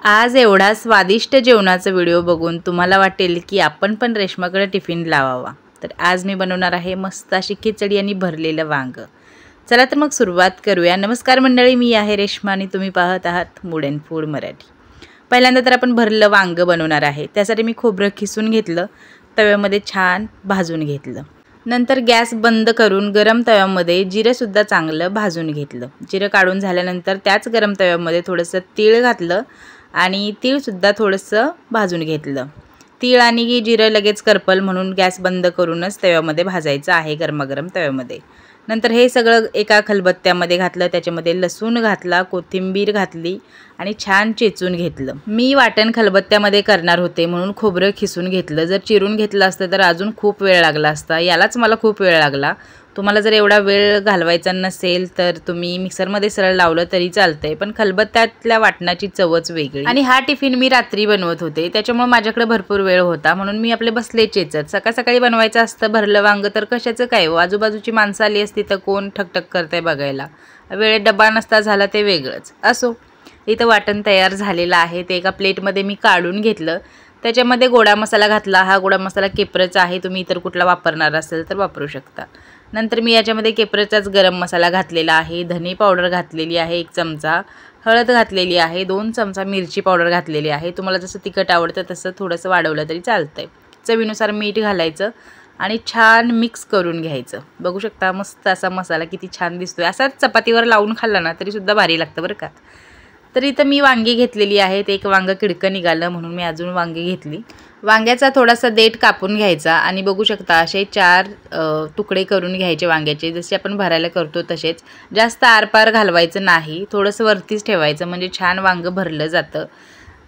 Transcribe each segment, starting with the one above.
आज एवढा स्वादिष्ट जेवणाचा व्हिडिओ बघून तुम्हाला वाटेल की आपण पण रेश्माकडे टिफिन लावावा। तर आज मी बनवणार आहे मस्त अशी खिचडी आणि भरलेलं वांग। चला तर मग सुरुवात करूया। नमस्कार मंडळी, मी आहे रेश्मा आणि तुम्ही पाहत आहात मूड अँड फूड मराठी। पहिल्यांदा तर आपण भरलं वांग बनवणार आहे। त्यासाठी मी खोबरं खिसून घेतलं, तव्यामध्ये छान भाजून घेतलं। नंतर गॅस बंद करून गरम तव्यामध्ये जिरे सुद्धा चांगलं भाजून घेतलं। जिरे काढून झाल्यानंतर त्याच गरम तव्यामध्ये थोडंसं तीळ घातलं आणि तीळ सुद्धा थोडंसं भाजून घेतलं। तीळ आणि जिरे लगेच करपल म्हणून गॅस बंद करूनच तव्यामध्ये भाजायचं आहे गरमागरम तव्यामध्ये। नंतर हे सगळं एका खलबत्त्यामध्ये घातलं, त्याच्यामध्ये लसूण घातला, कोथिंबीर घातली आणि छान चेचून घेतलं। मी वाटण खलबत्त्यामध्ये करणार होते म्हणून खोबरं खिसून घेतलं। जर चिरून घेतलं असतं तर अजून खूप वेळ लागला असता, यालाच मला खूप वेळ लागला। तुम्हाला जर एवढा वेळ घालवायचा नसेल तर तुम्ही मिक्सरमध्ये सरळ लावलं तरी चालतंय, पण खलबत्त्यातल्या वाटणाची चवच वेगळी। आणि हा टिफिन मी रात्री बनवत होते, त्याच्यामुळे माझ्याकडे भरपूर वेळ होता म्हणून मी आपले बसले चेचत। सकाळी बनवायचं असतं भरलं वांग तर कशाचं काय हो, आजूबाजूची माणसं आली असती तर कोण ठकठक करतंय बघायला, वेळेत डब्बा नसता झाला ते वेगळंच असो। इथं वाटण तयार झालेलं आहे, ते एका प्लेटमध्ये मी काढून घेतलं। त्याच्यामध्ये गोडा मसाला घातला। हा गोडा मसाला केपरचा आहे, तुम्ही इतर कुठला वापरणार असेल तर वापरू शकता। नंतर मी याच्यामध्ये केपरचाच गरम मसाला घातलेला आहे, धने पावडर घातलेली आहे 1 चमचा, हळद घातलेली आहे 2 चमचा, मिरची पावडर घातलेली आहे। तुम्हाला जसं तिखट आवडतं तसं थोडंसं वाढवलं तरी चालतंय। चवीनुसार मीठ घालायचं आणि छान मिक्स करून घ्यायचं। बघू शकता मस्त असा मसाला किती छान दिसतोय, असाच चपातीवर लावून खाल्ला ना तरी सुद्धा भारी लागतं बरं का। तर इथं मी वांगी घेतलेली आहेत, एक वांग किडकं निघालं म्हणून मी अजून वांगी घेतली। वांग्याचा थोडासा देठ कापून घ्यायचा आणि बघू शकता असे 4 तुकडे करून घ्यायचे वांग्याचे, जसे आपण भरायला करतो तसेच। जास्त आरपार घालवायचं नाही, थोडंसं वरतीच ठेवायचं म्हणजे छान वांग भरलं जातं।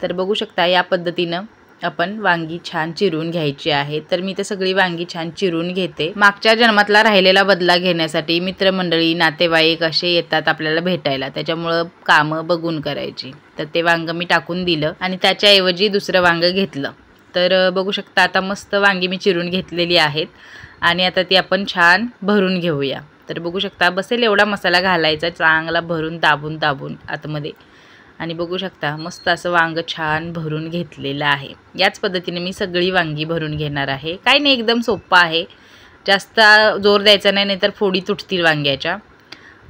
तर बघू शकता या पद्धतीनं आपण वांगी छान चिरून घ्यायची आहे। तर मी तर सगळी वांगी छान चिरून घेते। मागच्या जन्मातला राहिलेला बदला घेण्यासाठी मित्रमंडळी नातेवाईक असे येतात आपल्याला भेटायला, त्याच्यामुळं कामं बघून करायची। तर ते वांग मी टाकून दिलं आणि त्याच्याऐवजी दुसरं वांग घेतलं। तर बघू शकता आता मस्त वांगी मी चिरून घेतलेली आहेत आणि आता ती आपण छान भरून घेऊया। तर बघू शकता बसेल एवढा मसाला घालायचा चांगला भरून दाबून आतमध्ये, आणि बघू शकता मस्त असं वांग छान भरून घेतलेलं आहे। याच पद्धतीने मी सगळी वांगी भरून घेणार आहे। काही नाही, एकदम सोपं आहे, जास्त जोर द्यायचा नाही नाहीतर फोडी तुटतील वांग्याच्या।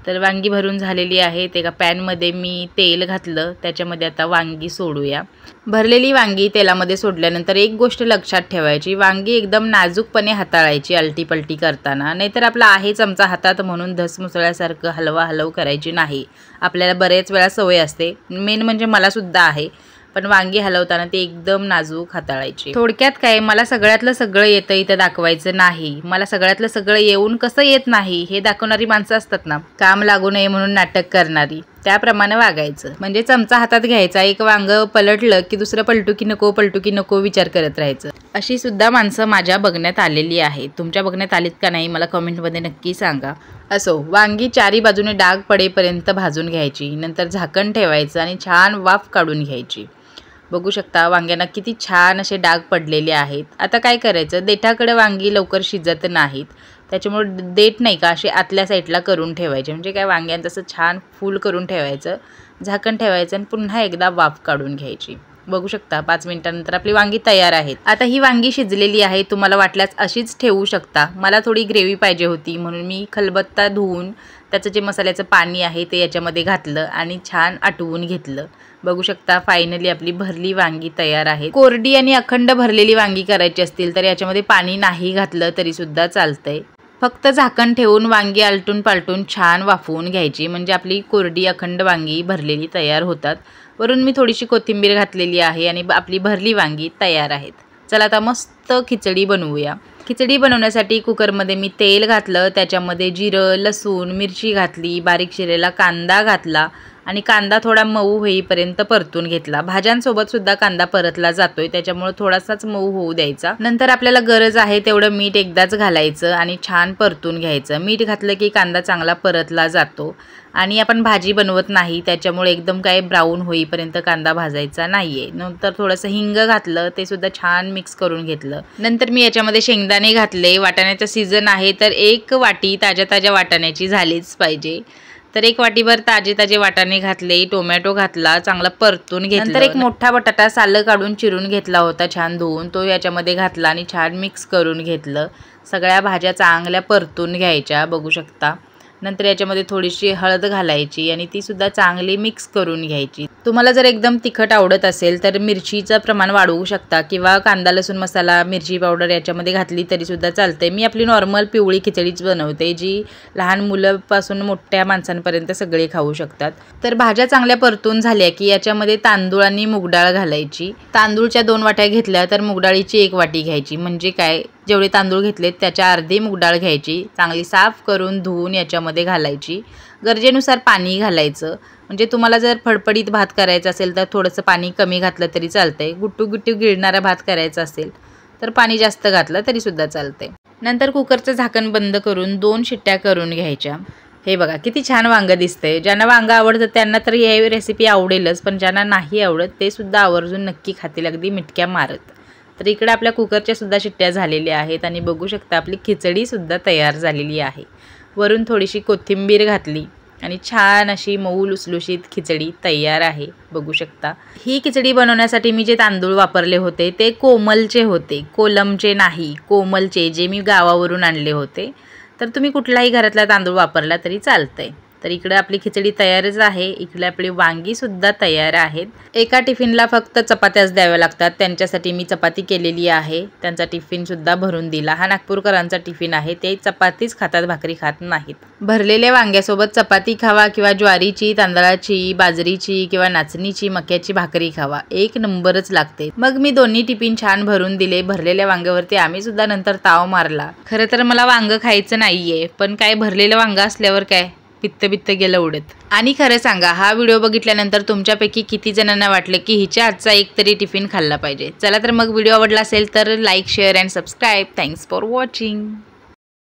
तर वांगी भरून झालेली आहेत। एका पॅनमध्ये मी तेल घातलं, त्याच्यामध्ये आता वांगी सोडूया। भरलेली वांगी तेलामध्ये सोडल्यानंतर एक गोष्ट लक्षात ठेवायची, वांगी एकदम नाजूकपणे हाताळायची अलटी-पलटी करताना, नाहीतर आपला आहे चमचा हातात म्हणून धसमुसळ्यासारखं हलव करायची नाही। आपल्याला बरेच वेळा सवय असते, मेन म्हणजे मला सुद्धा आहे, पण वांगी हलवताना ते एकदम नाजूक हाताळायची। थोडक्यात काय, मला सगळ्यातलं सगळं येतं इथं दाखवायचं नाही। मला सगळ्यातलं सगळं येऊन कसं येत नाही हे दाखवणारी माणसं असतात ना, काम लागू नये म्हणून नाटक करणारी, त्याप्रमाणे वागायचं। म्हणजे चमचा हातात घ्यायचा, एक वांग पलटलं की दुसरं पलटू की नको विचार करत राहायचं। अशी सुद्धा माणसं माझ्या बघण्यात आलेली आहेत। तुमच्या बघण्यात आलीत का नाही मला कमेंटमध्ये नक्की सांगा। असो, वांगी चारी बाजूने डाग पडेपर्यंत भाजून घ्यायची, नंतर झाकण ठेवायचं आणि छान वाफ काढून घ्यायची। बघू शकता वांग्यांना किती छान असे डाग पडलेले आहेत। आता काय करायचं, देठाकडे वांगी लवकर शिजत नाहीत, त्याच्यामुळे देठ नाही का असे आतल्या साईडला करून ठेवायचे, म्हणजे काय वांग्यांचं असं छान फुल करून ठेवायचं, झाकण ठेवायचं आणि पुन्हा एकदा वाफ काढून घ्यायची। बघू शकता 5 मिनिटांनंतर आपली वांगी तयार आहेत। आता ही वांगी शिजलेली आहे, तुम्हाला वाटल्यास अशीच ठेवू शकता। मला थोडी ग्रेव्ही पाहिजे होती म्हणून मी खलबत्ता धुवून त्याचं जे मसाल्याचं पाणी आहे ते याच्यामध्ये घातलं आणि छान आटवून घेतलं। बघू शकता फायनली आपली भरली वांगी तयार आहे। कोरडी आणि अखंड भरलेली वांगी करायची असतील तर याच्यामध्ये पाणी नाही घातलं तरी सुद्धा चालतंय, फक्त झाकण ठेवून वांगी आलटून पालटून छान वाफवून घ्यायची, म्हणजे आपली कोरडी अखंड वांगी भरलेली तयार होतात। वरून मी थोडीशी कोथिंबीर घातलेली आहे आणि आपली भरली वांगी तयार आहेत। चला आता मस्त खिचडी बनवूया। खिचडी बनवण्यासाठी कुकरमध्ये मी तेल घातलं, त्याच्यामध्ये जिरं, लसूण, मिरची घातली, बारीक चिरलेला कांदा घातला आणि कांदा थोडा मऊ होईपर्यंत परतून घेतला। भाज्यांसोबत सुद्धा कांदा परतला जातोय, त्याच्यामुळे थोडासाच मऊ होऊ द्यायचा। नंतर आपल्याला गरज आहे तेवढं मीठ एकदाच घालायचं आणि छान परतून घ्यायचं। मीठ घातलं की कांदा चांगला परतला जातो आणि आपण भाजी बनवत नाही, त्याच्यामुळे एकदम काय ब्राऊन होईपर्यंत कांदा भाजायचा नाहीये। नंतर थोडंसं हिंग घातलं, ते सुद्धा छान मिक्स करून घेतलं। नंतर मी याच्यामध्ये शेंगदाणे घातले। वाटाण्याचा सीझन आहे तर 1 वाटी ताज्या वाटाण्याची झालीच पाहिजे। तर एक वाटीभर ताजे वाटाणे घातले, टोमॅटो घातला, चांगला परतून घेतला. नंतर एक मोठा बटाटा सालं काढून चिरून घेतला होता, छान धुवून तो याच्यामध्ये घातला आणि छान मिक्स करून घेतलं. सगळ्या भाज्या चांगल्या परतून घ्यायच्या, बघू शकता. नंतर याच्यामध्ये थोडीशी हळद घालायची आणि ती सुद्धा चांगली मिक्स करून घ्यायची. तुम्हाला जर एकदम तिखट आवडत असेल तर मिरचीचं प्रमाण वाढवू शकता किंवा कांदा लसूण मसाला, मिरची पावडर याच्यामध्ये घातली तरी सुद्धा चालते. मी आपली नॉर्मल पिवळी खिचडीच बनवते, जी लहान मुलांपासून मोठ्या माणसांपर्यंत सगळे खाऊ शकतात. तर भाज्या चांगल्या परतून झाल्या की याच्यामध्ये तांदूळ आणि मूगडाळ घालायची. तांदूळच्या 2 वाट्या घेतल्या तर मूगडाळीची 1 वाटी घ्यायची. म्हणजे काय, जेवढे तांदूळ घेतलेत त्याच्या अर्धी मूगडाळ घ्यायची, चांगली साफ करून धुवून याच्यामध्ये घालायची. गरजेनुसार पाणी घालायचं. म्हणजे तुम्हाला जर फडफडीत भात करायचा असेल तर थोडंसं पाणी कमी घातलं तरी चालतंय. गुट्टू गिळणारा भात करायचा असेल तर पाणी जास्त घातलं तरी सुद्धा चालतंय. नंतर कुकरचं झाकण बंद करून 2 शिट्ट्या करून घ्यायच्या. हे बघा किती छान वांगं दिसतंय. ज्यांना वांगं आवडतं त्यांना तर ही रेसिपी आवडेलच, पण ज्यांना नाही आवडत ते सुद्धा आवर्जून नक्की खातील, अगदी मिटक्या मारत. तर इकडे आपल्या कुकरच्या सुद्धा शिट्ट्या झालेल्या आहेत आणि बघू शकता आपली खिचडी सुद्धा तयार झालेली आहे. वरून थोडीशी कोथिंबीर घातली आणि छान अशी मऊ लुसलुशीत खिचडी तयार आहे, बघू शकता. ही खिचडी बनवण्यासाठी मी जे तांदूळ वापरले होते ते कोमलचे होते, कोलमचे नाही, कोमलचे, जे मी गावावरून आणले होते. तर तुम्ही कुठलाही घरातला तांदूळ वापरला तरी चालतंय. तर इकडे आपली खिचडी तयारच आहे. इकडे आपली वांगी सुद्धा तयार आहेत. एका टिफिनला फक्त चपात्याच द्याव्या लागतात, त्यांच्यासाठी मी चपाती केलेली आहे. त्यांचा टिफिन सुद्धा भरून दिला. हा नागपूरकरांचा टिफिन आहे, ते चपातीच खातात, भाकरी खात नाहीत. भरलेल्या वांग्यासोबत चपाती खावा किंवा ज्वारीची, तांदळाची, बाजरीची किंवा नाचणीची, मक्याची भाकरी खावा, एक नंबरच लागते. मग मी दोन्ही टिफिन छान भरून दिले. भरलेल्या वांग्यावरती आम्ही सुद्धा नंतर ताव मारला. खरं तर मला वांग खायचं नाहीये, पण काय, भरलेलं वांग असल्यावर काय, पित्त गेलं उडत. आणि खरं सांगा, हा व्हिडिओ बघितल्यानंतर तुमच्यापैकी किती जणांना वाटलं की हिच्या आजचा एक तरी टिफिन खाल्ला पाहिजे. चला तर मग व्हिडिओ आवडला असेल तर like, share and subscribe. Thanks for watching.